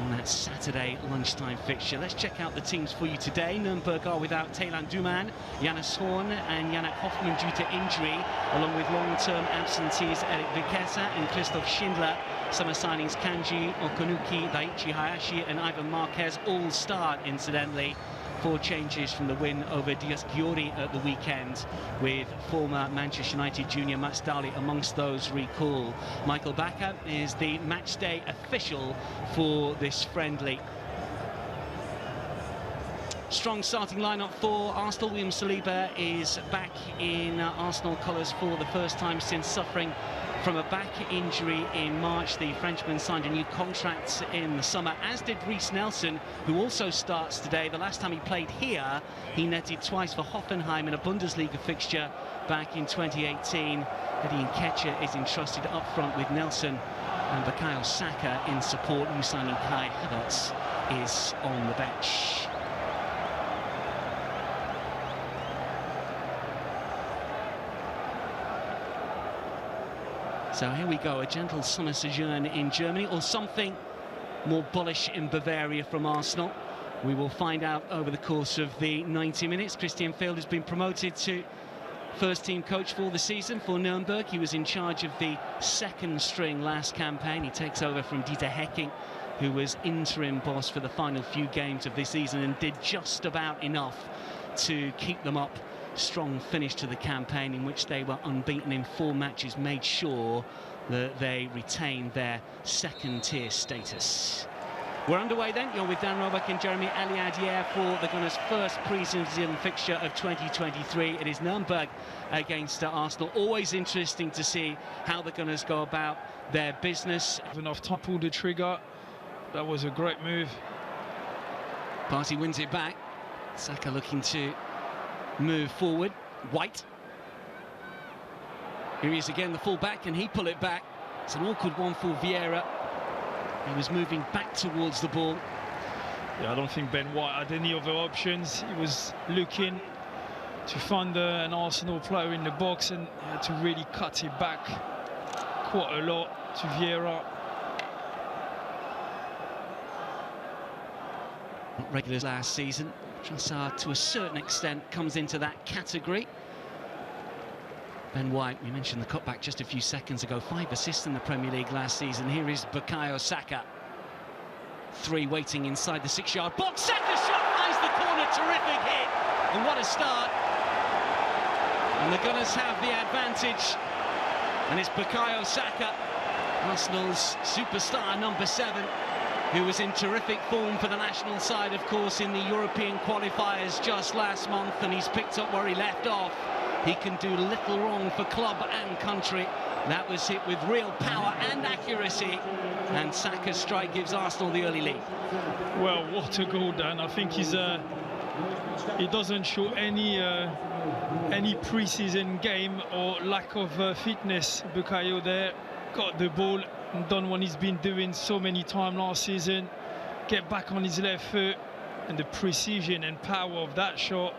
on that Saturday lunchtime fixture. Let's check out the teams for you today. Nürnberg are without Taylan Duman, Janus Horn and Janak Hoffmann due to injury, along with long-term absentees Erik Vikesa and Christoph Schindler. Summer signings Kanji, Okunuki, Daichi Hayashi and Ivan Marquez all start, incidentally. 4 changes from the win over Dias Giori at the weekend, with former Manchester United junior Mats Dali amongst those recall. Michael Bakker is the matchday official for this friendly. Strong starting lineup for Arsenal. William Saliba is back in Arsenal colours for the first time since suffering from a back injury in March. The Frenchman signed a new contract in the summer, as did Reiss Nelson, who also starts today. The last time he played here, he netted twice for Hoffenheim in a Bundesliga fixture back in 2018. Eddie Nketiah is entrusted up front with Nelson and Bukayo Saka in support. New signing Kai Havertz is on the bench. So here we go, a gentle summer sojourn in Germany, or something more bullish in Bavaria from Arsenal. We will find out over the course of the 90 minutes. Christian Field has been promoted to first-team coach for the season for Nürnberg. He was in charge of the second string last campaign. He takes over from Dieter Hecking, who was interim boss for the final few games of this season and did just about enough to keep them up. Strong finish to the campaign, in which they were unbeaten in 4 matches, made sure that they retained their second-tier status. We're underway then. You're with Dan Roebuck and Jeremy Aliadier for the Gunners' first pre-season fixture of 2023. It is Nürnberg against Arsenal. Always interesting to see how the Gunners go about their business. Enough time to pull the trigger. That was a great move. Partey wins it back. Saka looking to move forward. White. Here he is again, the full-back, and he pull it back. It's an awkward one for Vieira. He was moving back towards the ball. Yeah, I don't think Ben White had any other options. He was looking to find an Arsenal player in the box and had to really cut it back quite a lot to Vieira. Not regulars last season. Trossard, to a certain extent, comes into that category. Ben White, we mentioned the cutback just a few seconds ago, 5 assists in the Premier League last season. Here is Bukayo Saka. 3 waiting inside the 6-yard box. Saka shot finds the corner, terrific hit. And what a start. And the Gunners have the advantage. And it's Bukayo Saka, Arsenal's superstar, number 7. Who was in terrific form for the national side, of course, in the European qualifiers just last month, and he's picked up where he left off. He can do little wrong for club and country. That was hit with real power and accuracy, and Saka's strike gives Arsenal the early lead. Well, what a goal, Dan. I think he doesn't show any pre-season game or lack of fitness. Bukayo there got the ball and done what he's been doing so many times last season. Get back on his left foot, and the precision and power of that shot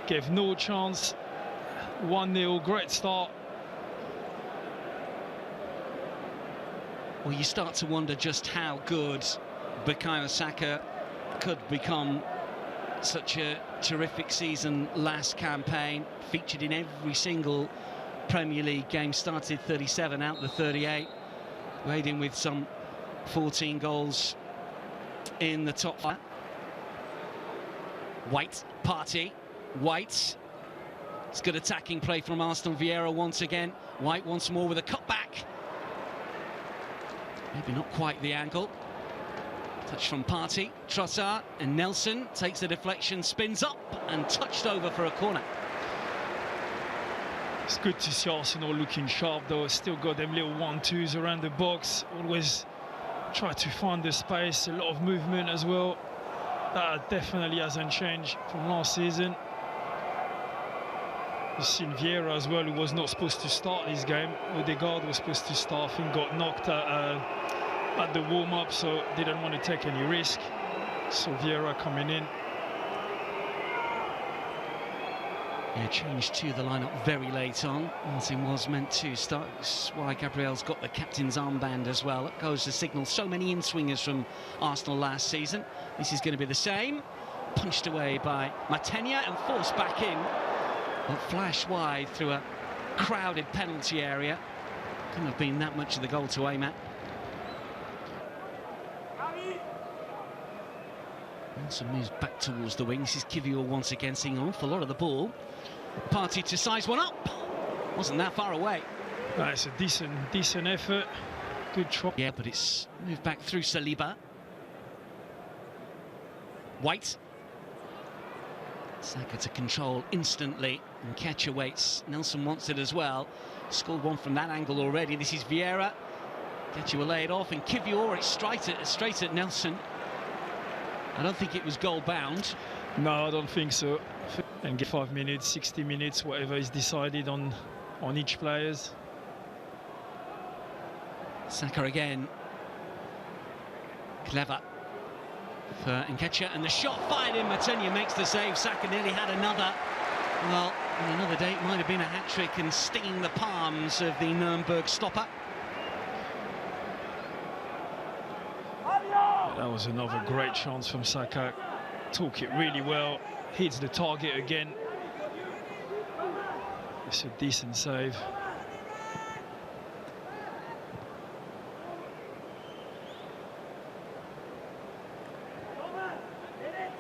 gave no chance. 1-0, great start. Well, you start to wonder just how good Bukayo Saka could become. Such a terrific season last campaign, featured in every single Premier League game, started 37 out the 38, weighed in with some 14 goals in the top 5. White, Partey, White. It's good attacking play from Arsenal. Vieira once again. White once more with a cutback. Maybe not quite the angle. Touch from Partey, Trossard, and Nelson takes the deflection, spins up and touched over for a corner. It's good to see Arsenal looking sharp, though. Still got them little 1-2s around the box. Always try to find the space, a lot of movement as well. That definitely hasn't changed from last season. You've seen Vieira as well, who was not supposed to start this game. Odegaard was supposed to start, I think got knocked at the warm-up, so didn't want to take any risk. So Vieira coming in. Yeah, changed to the lineup very late on. Martin was meant to start. That's why Gabriel's got the captain's armband as well. It goes to signal so many in-swingers from Arsenal last season. This is going to be the same. Punched away by Matenia and forced back in. But flash wide through a crowded penalty area. Couldn't have been that much of the goal to aim at. Nelson moves back towards the wing. This is Kivior once again seeing an awful lot of the ball. Party to size one up. Wasn't that far away. It's a decent effort. Good try. Yeah, but it's moved back through Saliba. White. Saka to control instantly. And Ketcher waits. Nelson wants it as well. Scored one from that angle already. This is Vieira. Ketcher will lay it off. And Kivior, it's straight at Nelson. I don't think it was goal bound. No, I don't think so. And get 5 minutes, 60 minutes, whatever is decided on each players. Saka again. Clever for Nketiah, and the shot fired in. Matenia makes the save. Saka nearly had another. Well, on another day it might have been a hat-trick and stinging the palms of the Nürnberg stopper. That was another great chance from Saka. Took it really well. Hits the target again. It's a decent save.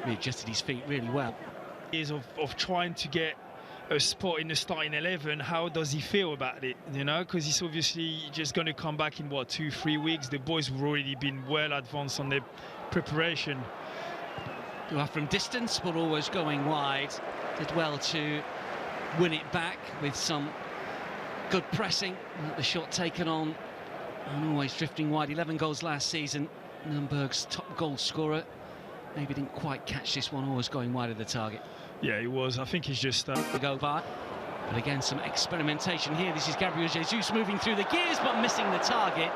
He adjusted his feet really well. Years of trying to get a spot in the starting 11, how does he feel about it? You know, because he's obviously just going to come back in, what, 2-3 weeks? The boys have already been well advanced on their preparation. Well, from distance, but always going wide. Did well to win it back with some good pressing. The shot taken on and always drifting wide. 11 goals last season. Nürnberg's top goal scorer. Maybe didn't quite catch this one, always going wide of the target. Yeah, he was. I think he's just... To go by. But again, some experimentation here. This is Gabriel Jesus moving through the gears, but missing the target.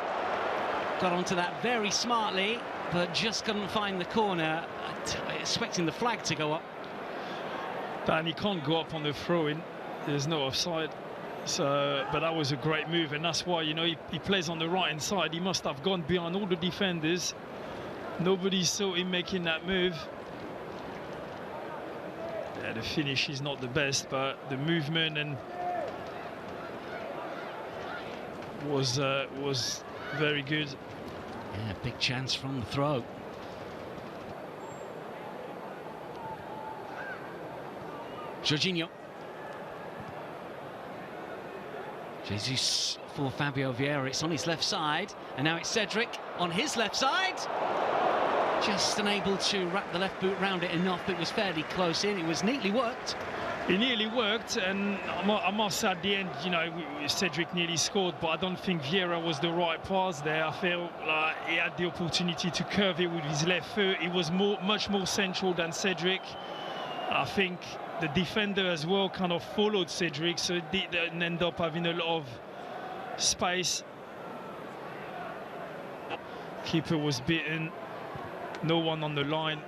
Got onto that very smartly, but just couldn't find the corner. Expecting the flag to go up. And he can't go up on the throw-in. There's no offside. So, but that was a great move, and that's why, you know, he plays on the right-hand side. He must have gone behind all the defenders. Nobody saw him making that move. Yeah, the finish is not the best, but the movement and was very good. Yeah, big chance from the throw. Jorginho. Jesus for Fabio Vieira. It's on his left side, and now it's Cedric on his left side. Just unable to wrap the left boot round it enough. It was fairly close in. It was neatly worked. It nearly worked, and I must say at the end, you know, Cedric nearly scored, but I don't think Vieira was the right pass there. I feel like he had the opportunity to curve it with his left foot. He was much more central than Cedric. I think the defender as well kind of followed Cedric, so it didn't end up having a lot of space. Keeper was beaten. No one on the line.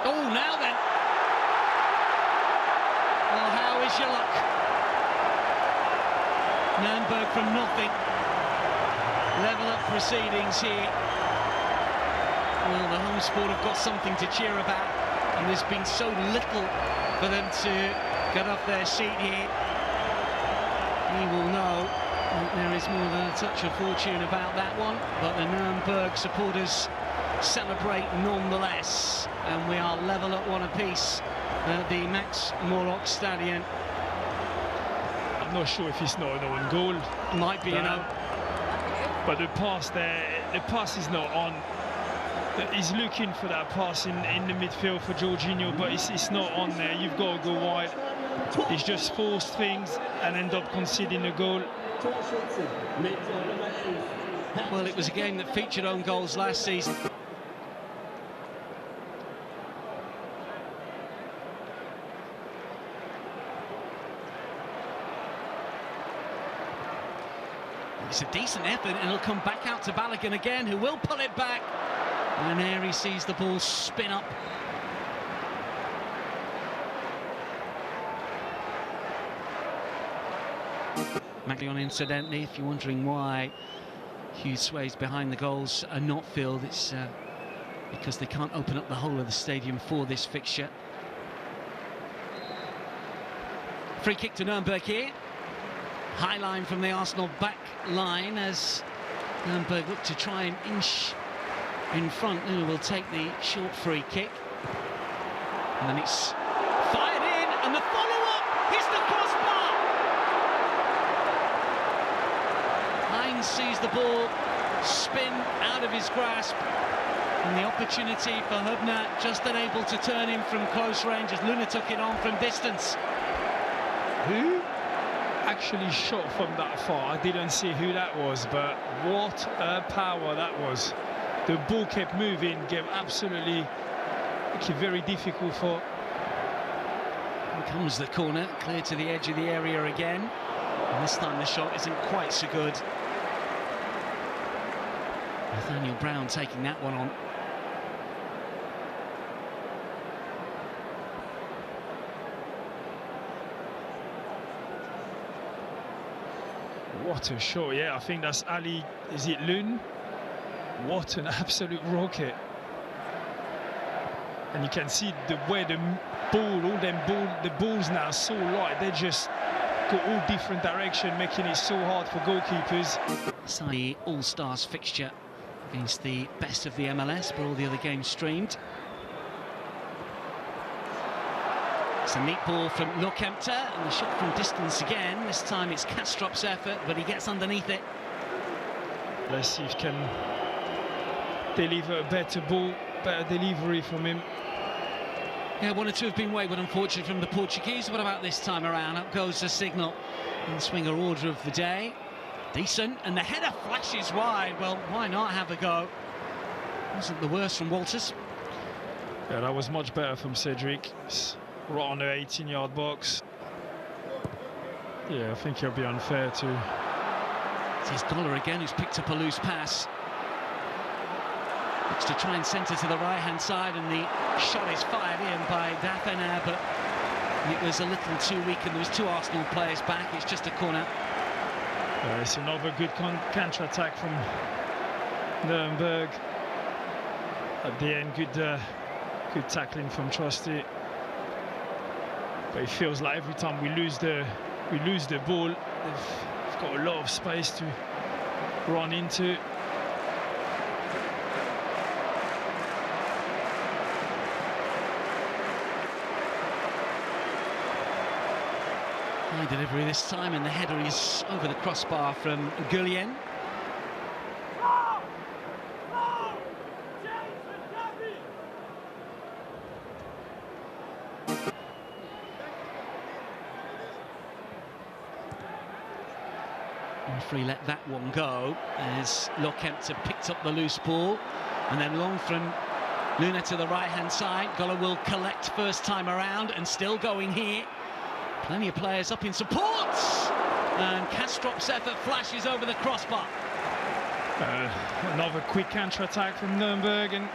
Oh, now then. Well, how is your luck? Nürnberg from nothing. Level up proceedings here. Well, the home sport have got something to cheer about, and there's been so little for them to get off their seat here. We will know that there is more than a touch of fortune about that one, but the Nürnberg supporters celebrate nonetheless, and we are level at one apiece at the Max Morlock Stadion. I'm not sure if it's not an own goal. Might be, you know. But the pass there, the pass is not on. He's looking for that pass in the midfield for Jorginho, but it's not on there. You've got to go wide. He's just forced things and end up conceding a goal. Well, it was a game that featured own goals last season. It's a decent effort, and it'll come back out to Balogun again, who will pull it back. And there he sees the ball spin up. Maglion, incidentally, if you're wondering why huge swathes behind the goals are not filled, it's because they can't open up the whole of the stadium for this fixture. Free kick to Nürnberg here. High line from the Arsenal back line as Nürnberg look to try and inch in front. Who will take the short free kick. And then it's fired in, and the follow-up hits the crossbar. Hines sees the ball spin out of his grasp, and the opportunity for Hubner just unable to turn him from close range as Luna took it on from distance. Who actually shot from that far? I didn't see who that was, but what a power that was. The ball kept moving, gave absolutely very difficult for... Here comes the corner, clear to the edge of the area again. And this time the shot isn't quite so good. Nathaniel Brown taking that one on. What a shot, yeah, I think that's Ali, is it Lun? What an absolute rocket. And you can see the way the ball, the balls now are so light, they just go all different direction, making it so hard for goalkeepers. The All-Stars fixture against the best of the MLS, but all the other games streamed. It's a neat ball from Lokemter, and the shot from distance again. This time it's Kastrop's effort, but he gets underneath it. Let's see if he can deliver a better ball, better delivery from him. Yeah, one or two have been wayward, unfortunately, from the Portuguese. What about this time around? Up goes the signal in swinger order of the day. Decent, and the header flashes wide. Well, why not have a go? Wasn't the worst from Walters. Yeah, that was much better from Cedric. Right on the 18-yard box. Yeah, I think it'll be unfair to... It's Goller again, who's picked up a loose pass. Looks to try and centre to the right-hand side, and the shot is fired in by Dafener, but it was a little too weak, and there was two Arsenal players back. It's just a corner. It's another good counter-attack from Nürnberg. At the end, good tackling from Trusty. But it feels like every time we lose the ball, they've got a lot of space to run into. High delivery this time, and the header is over the crossbar from Gullien. Referee let that one go as Lokemter picked up the loose ball, and then long from Luna to the right-hand side. Goller will collect first time around, and still going here. Plenty of players up in support, and Kastrop's effort flashes over the crossbar. Another quick counter-attack from Nürnberg, and